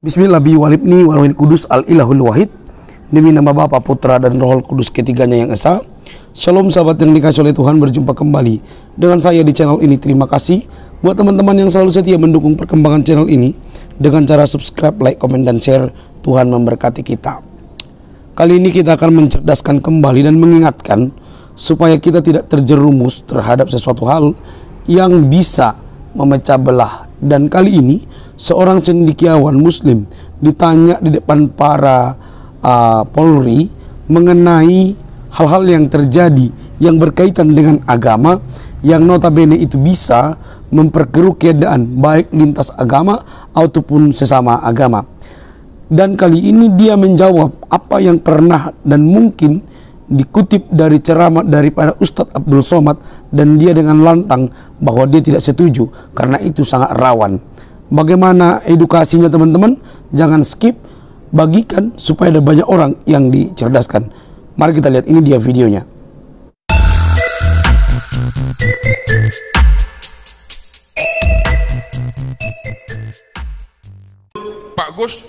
Bismillah bi walibni walwil kudus al ilahul wahid. Demi nama Bapa, Putra dan Roh Kudus ketiganya yang esa. Shalom sahabat yang dikasih oleh Tuhan, berjumpa kembali dengan saya di channel ini. Terima kasih buat teman-teman yang selalu setia mendukung perkembangan channel ini dengan cara subscribe, like, komen, dan share. Tuhan memberkati kita. Kali ini kita akan mencerdaskan kembali dan mengingatkan supaya kita tidak terjerumus terhadap sesuatu hal yang bisa memecah belah. Dan kali ini seorang cendekiawan muslim ditanya di depan para Polri mengenai hal-hal yang terjadi yang berkaitan dengan agama, yang notabene itu bisa memperkeruh keadaan baik lintas agama ataupun sesama agama. Dan kali ini dia menjawab apa yang pernah dan mungkin dikutip dari ceramah daripada Ustadz Abdul Somad, dan dia dengan lantang bahwa dia tidak setuju karena itu sangat rawan. Bagaimana edukasinya teman-teman? Jangan skip, bagikan supaya ada banyak orang yang dicerdaskan. Mari kita lihat, ini dia videonya. Pak Gus,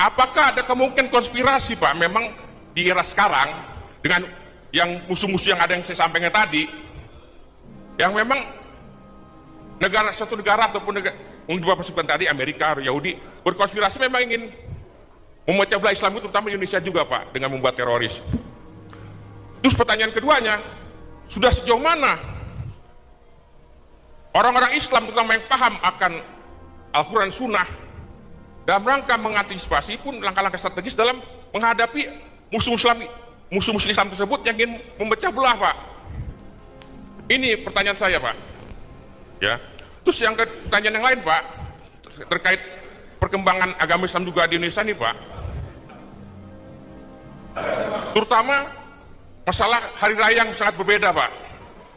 apakah ada kemungkinan konspirasi Pak, memang di era sekarang dengan yang musuh-musuh yang ada yang saya sampaikan tadi, yang memang suatu negara ataupun negara yang Bapak sebutkan tadi, Amerika, Yahudi, berkonspirasi memang ingin memecah belah Islam, itu terutama Indonesia juga Pak, dengan membuat teroris. Terus pertanyaan keduanya, sudah sejauh mana orang-orang Islam terutama yang paham akan Al-Quran Sunnah dalam rangka mengantisipasi pun langkah-langkah strategis dalam menghadapi musuh-musuh Islam tersebut yang ingin memecah belah Pak. Ini pertanyaan saya Pak. Ya. Terus yang pertanyaan yang lain Pak, terkait perkembangan agama Islam juga di Indonesia nih Pak, terutama masalah hari raya yang sangat berbeda Pak.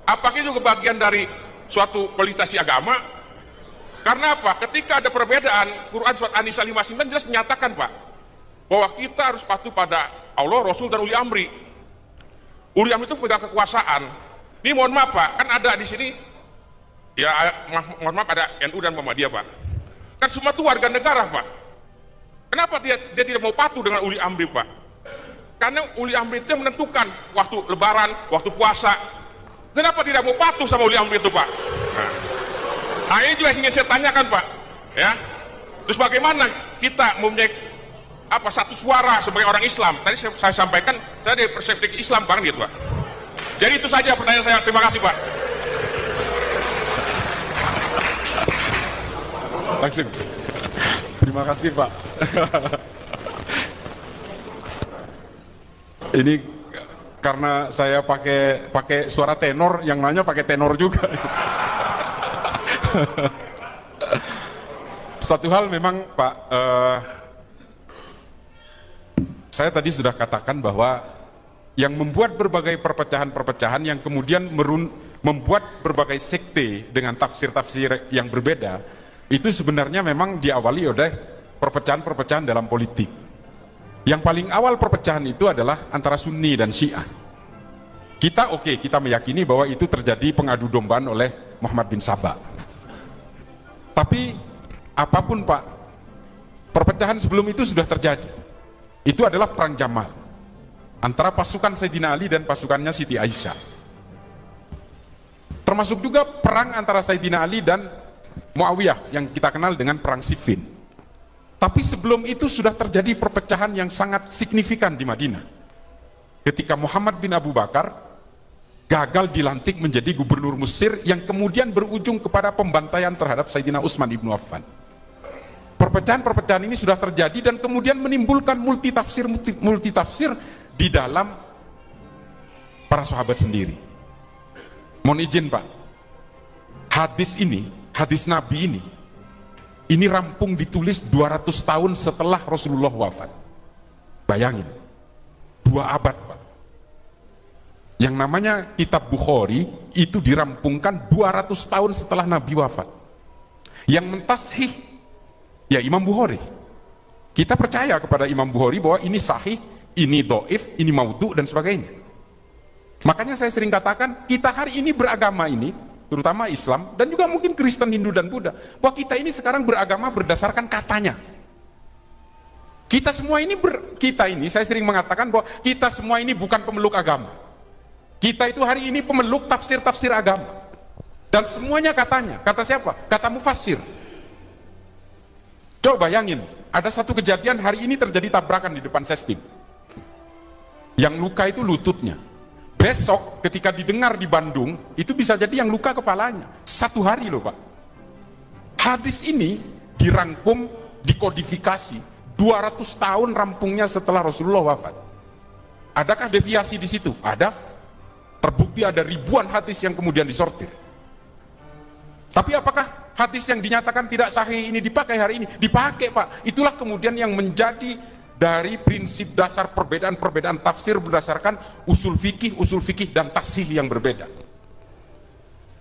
Apakah itu juga bagian dari suatu kualitasasi agama? Karena apa? Ketika ada perbedaan, Quran surat An-Nisa 59 jelas menyatakan Pak, bahwa kita harus patuh pada Allah, Rasul, dan uli amri. Uli amri itu pegang kekuasaan. Ini mohon maaf Pak, kan ada di sini, ya mohon maaf, ada NU dan Muhammadiyah Pak. Kan semua itu warga negara Pak. Kenapa dia tidak mau patuh dengan uli amri Pak? Karena uli amri itu yang menentukan waktu lebaran, waktu puasa. Kenapa tidak mau patuh sama uli amri itu Pak? Nah ini juga ingin saya tanyakan Pak, ya. Terus bagaimana kita mempunyai satu suara sebagai orang Islam? Tadi saya sampaikan, saya dari perspektif Islam bareng gitu Pak. Jadi itu saja pertanyaan saya. Terima kasih Pak. Langsung. Terima kasih Pak. Ini karena saya pakai suara tenor, yang nanya pakai tenor juga. Satu hal memang Pak, saya tadi sudah katakan bahwa yang membuat berbagai perpecahan-perpecahan yang kemudian membuat berbagai sekte dengan tafsir-tafsir yang berbeda, itu sebenarnya memang diawali oleh perpecahan-perpecahan dalam politik. Yang paling awal perpecahan itu adalah antara Sunni dan Syiah. Kita meyakini bahwa itu terjadi pengadu dombaan oleh Muhammad bin Sabah. Tapi apapun Pak, perpecahan sebelum itu sudah terjadi. Itu adalah perang Jamal antara pasukan Sayyidina Ali dan pasukannya Siti Aisyah. Termasuk juga perang antara Sayyidina Ali dan Muawiyah yang kita kenal dengan perang Siffin. Tapi sebelum itu sudah terjadi perpecahan yang sangat signifikan di Madinah. Ketika Muhammad bin Abu Bakar gagal dilantik menjadi gubernur Mesir, yang kemudian berujung kepada pembantaian terhadap Sayyidina Utsman ibnu Affan. Perpecahan-perpecahan ini sudah terjadi dan kemudian menimbulkan multitafsir di dalam para sahabat sendiri. Mohon izin Pak, hadis Nabi ini rampung ditulis 200 tahun setelah Rasulullah wafat. Bayangin, 2 abad Pak. Yang namanya kitab Bukhari itu dirampungkan 200 tahun setelah Nabi wafat. Yang mentashih ya Imam Bukhari. Kita percaya kepada Imam Bukhari bahwa ini sahih, ini dhaif, ini maudhu dan sebagainya. Makanya saya sering katakan, kita hari ini beragama ini terutama Islam, dan juga mungkin Kristen, Hindu, dan Buddha, bahwa kita ini sekarang beragama berdasarkan katanya. Kita semua ini, saya sering mengatakan bahwa kita semua ini bukan pemeluk agama. Kita itu hari ini pemeluk tafsir-tafsir agama. Dan semuanya katanya. Kata siapa? Kata mufassir. Coba bayangin, ada satu kejadian hari ini terjadi tabrakan di depan Sestim. Yang luka itu lututnya. Besok ketika didengar di Bandung, itu bisa jadi yang luka kepalanya. 1 hari loh Pak. Hadis ini dirangkum, dikodifikasi 200 tahun rampungnya setelah Rasulullah wafat. Adakah deviasi di situ? Ada. Terbukti ada ribuan hadis yang kemudian disortir. Tapi apakah hadis yang dinyatakan tidak sahih ini dipakai hari ini? Dipakai Pak. Itulah kemudian yang menjadi dari prinsip dasar perbedaan-perbedaan tafsir berdasarkan usul fikih dan tasih yang berbeda.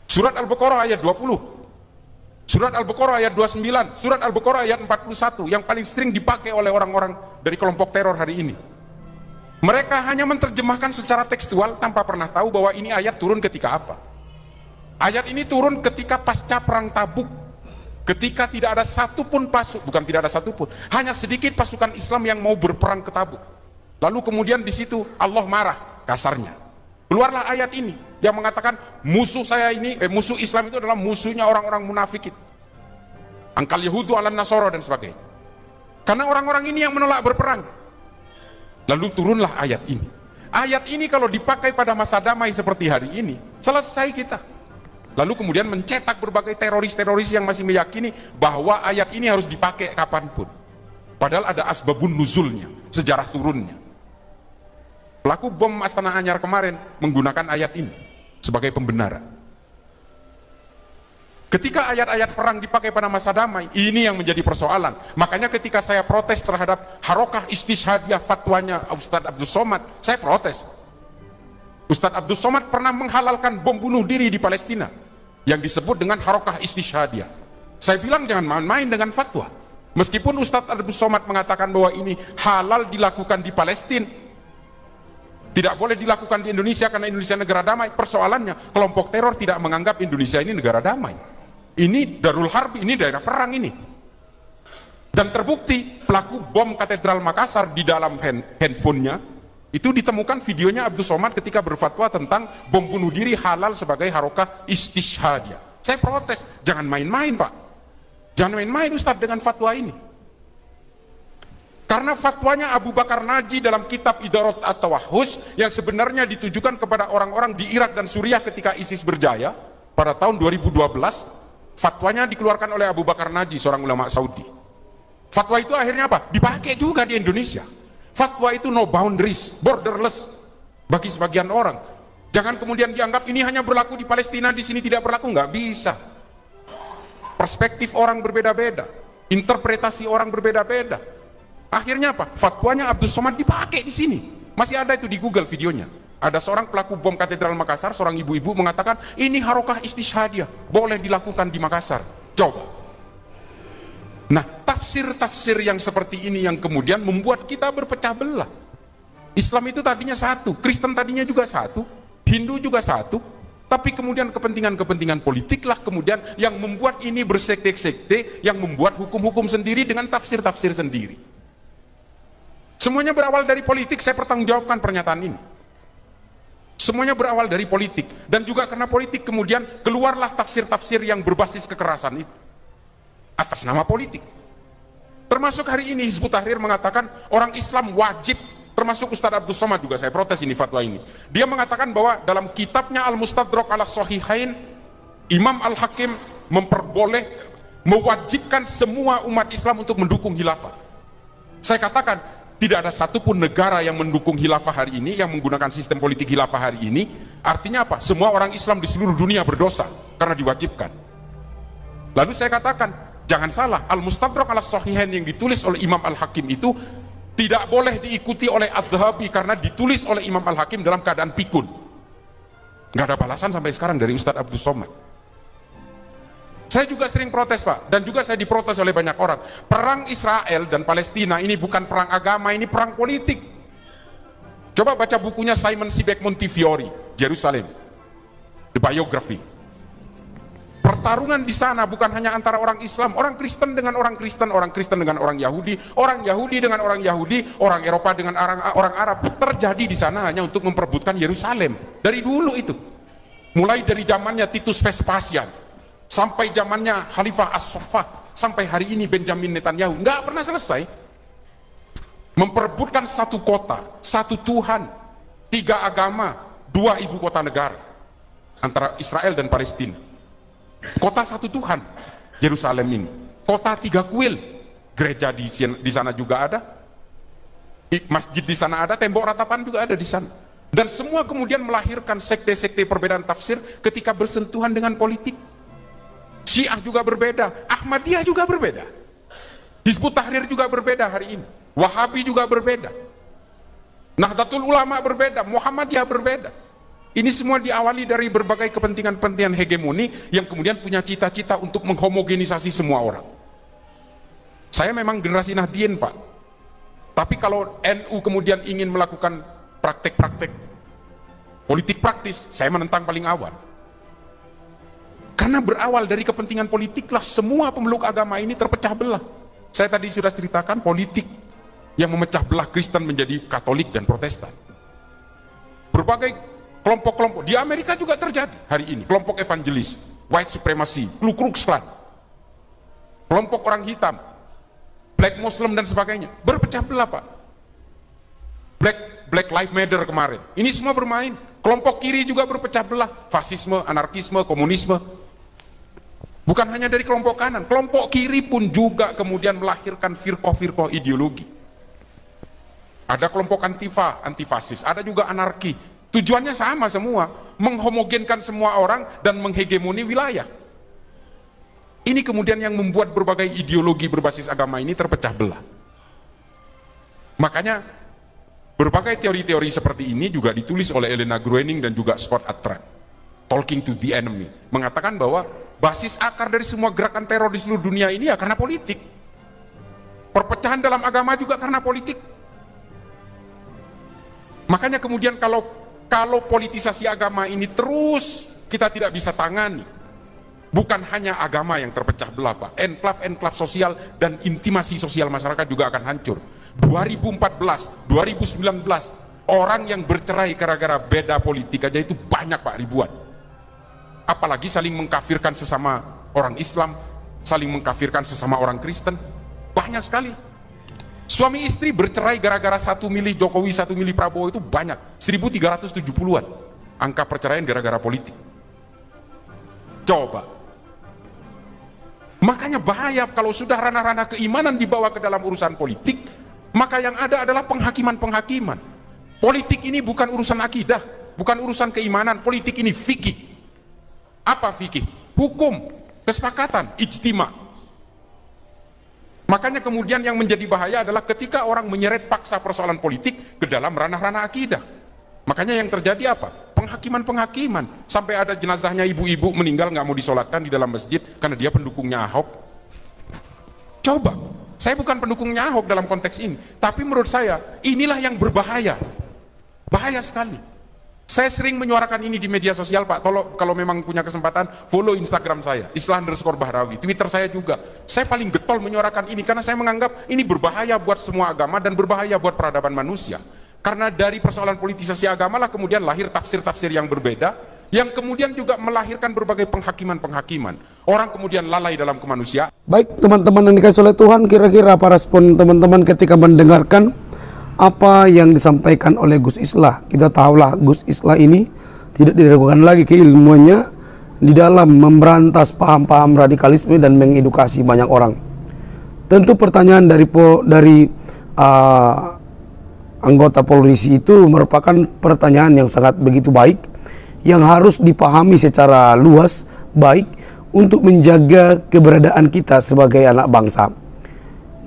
Surat Al-Baqarah ayat 20, Surat Al-Baqarah ayat 29, Surat Al-Baqarah ayat 41 yang paling sering dipakai oleh orang-orang dari kelompok teror hari ini. Mereka hanya menerjemahkan secara tekstual tanpa pernah tahu bahwa ini ayat turun ketika apa. Ayat ini turun ketika pasca perang Tabuk, ketika tidak ada satupun hanya sedikit pasukan Islam yang mau berperang ke Tabuk. Lalu kemudian di situ Allah marah kasarnya. Keluarlah ayat ini yang mengatakan musuh Islam itu adalah musuhnya orang-orang munafik. Angkal Yahudu ala Nasoro dan sebagainya. Karena orang-orang ini yang menolak berperang. Lalu turunlah ayat ini. Ayat ini kalau dipakai pada masa damai seperti hari ini, selesai kita. Lalu kemudian mencetak berbagai teroris-teroris yang masih meyakini bahwa ayat ini harus dipakai kapanpun. Padahal ada asbabun nuzulnya, sejarah turunnya. Pelaku bom Astana Anyar kemarin menggunakan ayat ini sebagai pembenaran. Ketika ayat-ayat perang dipakai pada masa damai, ini yang menjadi persoalan. Makanya ketika saya protes terhadap harokah istishadiyah fatwanya Ustadz Abdus Somad, saya protes. Ustadz Abdus Somad pernah menghalalkan bom bunuh diri di Palestina yang disebut dengan harokah istishadiyah. Saya bilang jangan main-main dengan fatwa. Meskipun Ustadz Abdus Somad mengatakan bahwa ini halal dilakukan di Palestina, tidak boleh dilakukan di Indonesia karena Indonesia negara damai. Persoalannya kelompok teror tidak menganggap Indonesia ini negara damai. Ini Darul Harbi, ini daerah perang ini. Dan terbukti pelaku bom Katedral Makassar di dalam handphonenya itu ditemukan videonya Abdus Somad ketika berfatwa tentang bom bunuh diri halal sebagai harokah istishhadiyah. Saya protes, jangan main-main Pak. Jangan main-main Ustadz dengan fatwa ini. Karena fatwanya Abu Bakar Naji dalam kitab Idarat At-Tawahhus yang sebenarnya ditujukan kepada orang-orang di Irak dan Suriah ketika ISIS berjaya pada tahun 2012. Fatwanya dikeluarkan oleh Abu Bakar Naji, seorang ulama Saudi. Fatwa itu akhirnya apa? Dipakai juga di Indonesia. Fatwa itu no boundaries, borderless bagi sebagian orang. Jangan kemudian dianggap ini hanya berlaku di Palestina, di sini tidak berlaku. Nggak bisa. Perspektif orang berbeda-beda, interpretasi orang berbeda-beda. Akhirnya apa? Fatwanya Abdus Somad dipakai di sini. Masih ada itu di Google videonya. Ada seorang pelaku bom Katedral Makassar, seorang ibu-ibu mengatakan ini harokah istishhadiyah, boleh dilakukan di Makassar. Coba. Nah, tafsir-tafsir yang seperti ini yang kemudian membuat kita berpecah belah. Islam itu tadinya satu, Kristen tadinya juga satu, Hindu juga satu, tapi kemudian kepentingan-kepentingan politiklah kemudian yang membuat ini bersekte-sekte, yang membuat hukum-hukum sendiri dengan tafsir-tafsir sendiri. Semuanya berawal dari politik. Saya pertanggungjawabkan pernyataan ini. Semuanya berawal dari politik, dan juga karena politik kemudian keluarlah tafsir-tafsir yang berbasis kekerasan itu atas nama politik. Termasuk hari ini Hizbut Tahrir mengatakan orang Islam wajib, termasuk Ustadz Abdus Somad juga, saya protes ini fatwa ini. Dia mengatakan bahwa dalam kitabnya Al-Mustadrak ala Sahihain, Imam Al-Hakim mewajibkan semua umat Islam untuk mendukung khilafah. Saya katakan tidak ada satupun negara yang mendukung khilafah hari ini, yang menggunakan sistem politik khilafah hari ini. Artinya apa? Semua orang Islam di seluruh dunia berdosa karena diwajibkan. Lalu saya katakan, jangan salah, Al-Mustadrak ala Sahihain yang ditulis oleh Imam Al-Hakim itu tidak boleh diikuti oleh Adz-Dzahabi karena ditulis oleh Imam Al-Hakim dalam keadaan pikun. Nggak ada balasan sampai sekarang dari Ustadz Abdus Somad. Saya juga sering protes Pak, dan juga saya diprotes oleh banyak orang. Perang Israel dan Palestina ini bukan perang agama, ini perang politik. Coba baca bukunya Simon Sebag Montefiore, Jerusalem, The Biography. Pertarungan di sana bukan hanya antara orang Islam, orang Kristen dengan orang Kristen, orang Kristen dengan orang Yahudi dengan orang Yahudi, orang Eropa dengan orang Arab. Terjadi di sana hanya untuk memperebutkan Yerusalem. Dari dulu itu. Mulai dari zamannya Titus Vespasian sampai zamannya Khalifah As-Saffah, sampai hari ini Benjamin Netanyahu, nggak pernah selesai. Memperebutkan satu kota, satu Tuhan, 3 agama, 2 ibu kota negara antara Israel dan Palestina. Kota satu Tuhan, Yerusalem ini. Kota 3 kuil, gereja di sana juga ada, masjid di sana ada, tembok ratapan juga ada di sana. Dan semua kemudian melahirkan sekte-sekte perbedaan tafsir ketika bersentuhan dengan politik. Syiah juga berbeda, Ahmadiyah juga berbeda, Hizbut Tahrir juga berbeda hari ini, Wahabi juga berbeda, Nahdlatul Ulama berbeda, Muhammadiyah berbeda. Ini semua diawali dari berbagai kepentingan-kepentingan hegemoni yang kemudian punya cita-cita untuk menghomogenisasi semua orang. Saya memang generasi Nahdien, Pak. Tapi kalau NU kemudian ingin melakukan praktek-praktek politik praktis, saya menentang paling awal. Karena berawal dari kepentingan politiklah semua pemeluk agama ini terpecah belah. Saya tadi sudah ceritakan politik yang memecah belah Kristen menjadi Katolik dan Protestan. Berbagai kelompok-kelompok di Amerika juga terjadi hari ini, kelompok evangelis, white supremacy, Ku Klux Klan, kelompok orang hitam, black Muslim dan sebagainya, berpecah belah, Pak. Black Lives Matter kemarin, ini semua bermain. Kelompok kiri juga berpecah belah, fasisme, anarkisme, komunisme. Bukan hanya dari kelompok kanan, kelompok kiri pun juga kemudian melahirkan firqah-firqah ideologi. Ada kelompok antifa, antifasis, ada juga anarki. Tujuannya sama semua, menghomogenkan semua orang dan menghegemoni wilayah. Ini kemudian yang membuat berbagai ideologi berbasis agama ini terpecah belah. Makanya berbagai teori-teori seperti ini juga ditulis oleh Elena Gruening dan juga Scott Atran, Talking to the Enemy, mengatakan bahwa basis akar dari semua gerakan teror di seluruh dunia ini ya karena politik. Perpecahan dalam agama juga karena politik. Makanya kemudian kalau politisasi agama ini terus kita tidak bisa tangani, bukan hanya agama yang terpecah belah, Pak. Enklav-enklav sosial dan intimasi sosial masyarakat juga akan hancur. 2014, 2019, orang yang bercerai gara-gara beda politik aja itu banyak, Pak, ribuan. Apalagi saling mengkafirkan sesama orang Islam, saling mengkafirkan sesama orang Kristen, banyak sekali. Suami istri bercerai gara-gara 1 milih Jokowi, 1 milih Prabowo itu banyak, 1370-an angka perceraian gara-gara politik. Coba. Makanya bahaya kalau sudah ranah-ranah keimanan dibawa ke dalam urusan politik, maka yang ada adalah penghakiman-penghakiman. Politik ini bukan urusan akidah, bukan urusan keimanan, politik ini fikih. Apa fikih? Hukum, kesepakatan, ijtima. Makanya kemudian yang menjadi bahaya adalah ketika orang menyeret paksa persoalan politik ke dalam ranah-ranah akidah. Makanya yang terjadi apa? Penghakiman-penghakiman. Sampai ada jenazahnya ibu-ibu meninggal nggak mau disolatkan di dalam masjid karena dia pendukungnya Ahok. Coba, saya bukan pendukungnya Ahok dalam konteks ini, tapi menurut saya inilah yang berbahaya. Bahaya sekali. Saya sering menyuarakan ini di media sosial, Pak. Kalau memang punya kesempatan, follow Instagram saya, Islah_Bahrawi, Twitter saya juga. Saya paling getol menyuarakan ini karena saya menganggap ini berbahaya buat semua agama dan berbahaya buat peradaban manusia. Karena dari persoalan politisasi agama lah kemudian lahir tafsir-tafsir yang berbeda, yang kemudian juga melahirkan berbagai penghakiman-penghakiman. Orang kemudian lalai dalam kemanusiaan. Baik teman-teman yang dikasih oleh Tuhan, kira-kira apa respon teman-teman ketika mendengarkan apa yang disampaikan oleh Gus Islah? Kita tahulah Gus Islah ini tidak diragukan lagi keilmuannya di dalam memberantas paham-paham radikalisme dan mengedukasi banyak orang. Tentu pertanyaan dari anggota polisi itu merupakan pertanyaan yang sangat begitu baik, yang harus dipahami secara luas, baik untuk menjaga keberadaan kita sebagai anak bangsa.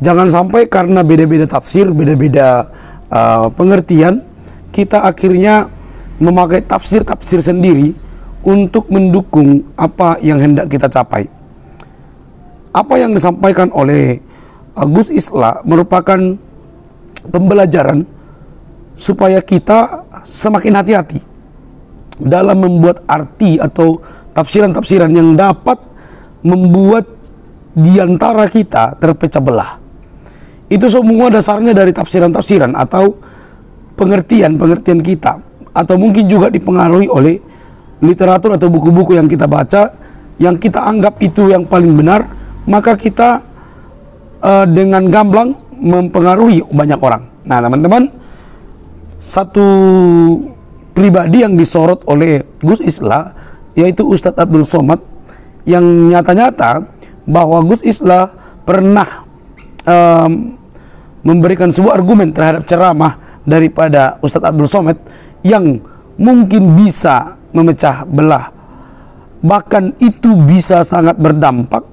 Jangan sampai karena beda-beda tafsir, beda-beda pengertian, kita akhirnya memakai tafsir-tafsir sendiri untuk mendukung apa yang hendak kita capai. Apa yang disampaikan oleh Gus Islah merupakan pembelajaran supaya kita semakin hati-hati dalam membuat arti atau tafsiran-tafsiran yang dapat membuat di antara kita terpecah belah. Itu semua dasarnya dari tafsiran-tafsiran atau pengertian-pengertian kita, atau mungkin juga dipengaruhi oleh literatur atau buku-buku yang kita baca, yang kita anggap itu yang paling benar, maka kita dengan gamblang mempengaruhi banyak orang. Nah teman-teman, satu pribadi yang disorot oleh Gus Islah yaitu Ustadz Abdul Somad, yang nyata-nyata bahwa Gus Islah pernah memberikan sebuah argumen terhadap ceramah daripada Ustadz Abdul Somad yang mungkin bisa memecah belah, bahkan itu bisa sangat berdampak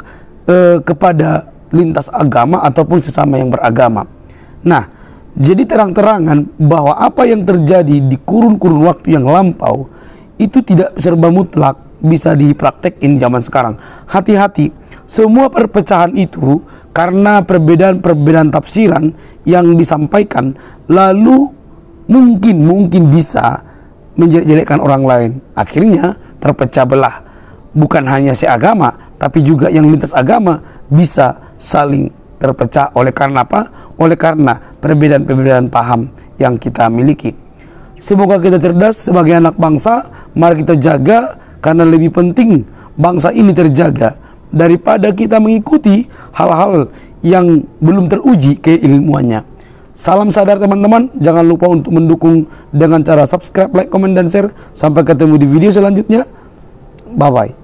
kepada lintas agama ataupun sesama yang beragama. Nah, jadi terang-terangan bahwa apa yang terjadi di kurun-kurun waktu yang lampau itu tidak serba mutlak bisa dipraktekin zaman sekarang. Hati-hati, semua perpecahan itu karena perbedaan-perbedaan tafsiran yang disampaikan, lalu mungkin bisa menjelek-jelekkan orang lain. Akhirnya terpecah belah. Bukan hanya seagama, tapi juga yang lintas agama bisa saling terpecah. Oleh karena apa? Oleh karena perbedaan-perbedaan paham yang kita miliki. Semoga kita cerdas sebagai anak bangsa. Mari kita jaga, karena lebih penting bangsa ini terjaga daripada kita mengikuti hal-hal yang belum teruji keilmuannya. Salam sadar teman-teman. Jangan lupa untuk mendukung dengan cara subscribe, like, komen, dan share. Sampai ketemu di video selanjutnya. Bye-bye.